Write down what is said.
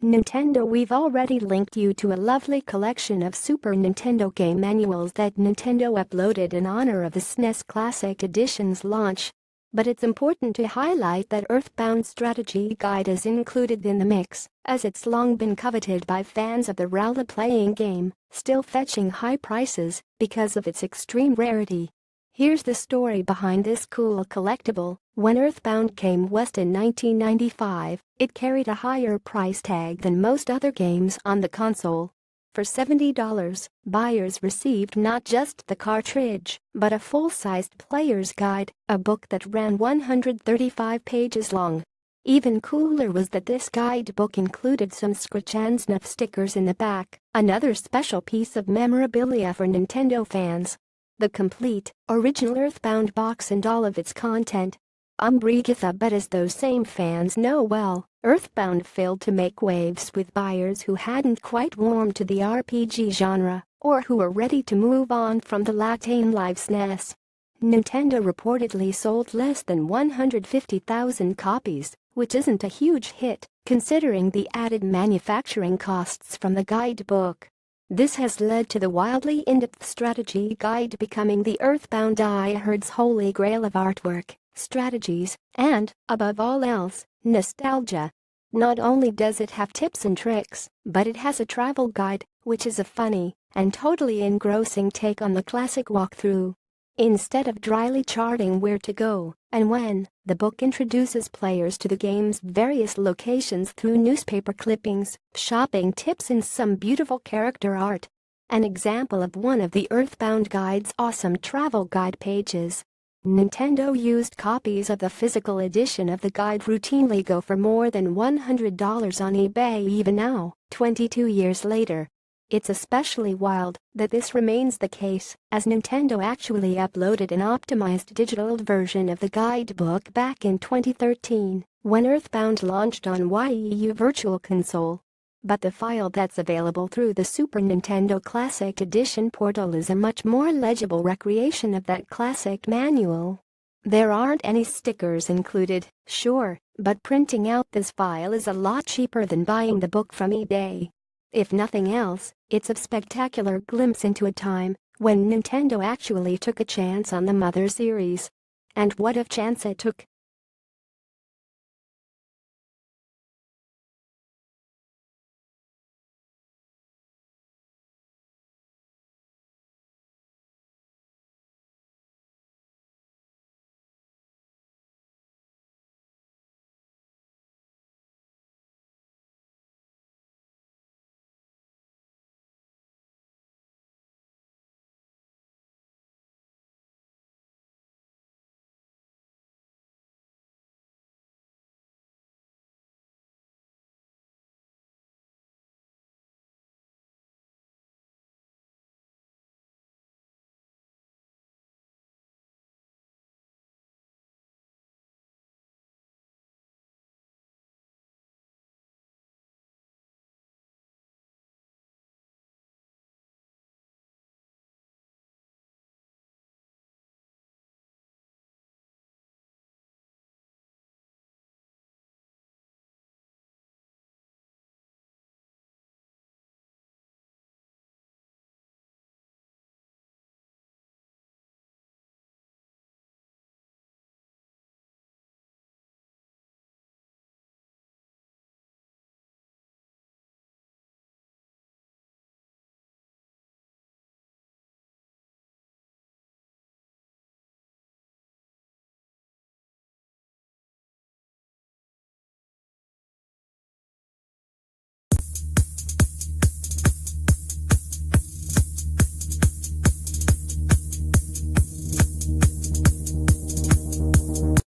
Nintendo. We've already linked you to a lovely collection of Super Nintendo game manuals that Nintendo uploaded in honor of the SNES Classic Edition's launch. But it's important to highlight that Earthbound Strategy Guide is included in the mix, as it's long been coveted by fans of the role-playing game, still fetching high prices because of its extreme rarity. Here's the story behind this cool collectible. When Earthbound came west in 1995, it carried a higher price tag than most other games on the console. For $70, buyers received not just the cartridge, but a full-sized player's guide, a book that ran 135 pages long. Even cooler was that this guidebook included some scratch and snuff stickers in the back, another special piece of memorabilia for Nintendo fans. The complete, original Earthbound box and all of its content. But as those same fans know well, Earthbound failed to make waves with buyers who hadn't quite warmed to the RPG genre or who were ready to move on from the Latin Live SNES. Nintendo reportedly sold less than 150,000 copies, which isn't a huge hit considering the added manufacturing costs from the guidebook. This has led to the wildly in-depth strategy guide becoming the Earthbound diehard's holy grail of artwork, strategies, and, above all else, nostalgia. Not only does it have tips and tricks, but it has a travel guide, which is a funny and totally engrossing take on the classic walkthrough. Instead of dryly charting where to go and when, the book introduces players to the game's various locations through newspaper clippings, shopping tips and some beautiful character art. An example of one of the Earthbound Guide's awesome travel guide pages. Nintendo used copies of the physical edition of the guide routinely go for more than $100 on eBay even now, 22 years later. It's especially wild that this remains the case, as Nintendo actually uploaded an optimized digital version of the guidebook back in 2013, when Earthbound launched on Wii U Virtual Console. But the file that's available through the Super Nintendo Classic Edition portal is a much more legible recreation of that classic manual. There aren't any stickers included, sure, but printing out this file is a lot cheaper than buying the book from eBay. If nothing else, it's a spectacular glimpse into a time when Nintendo actually took a chance on the Mother series. And what a chance it took,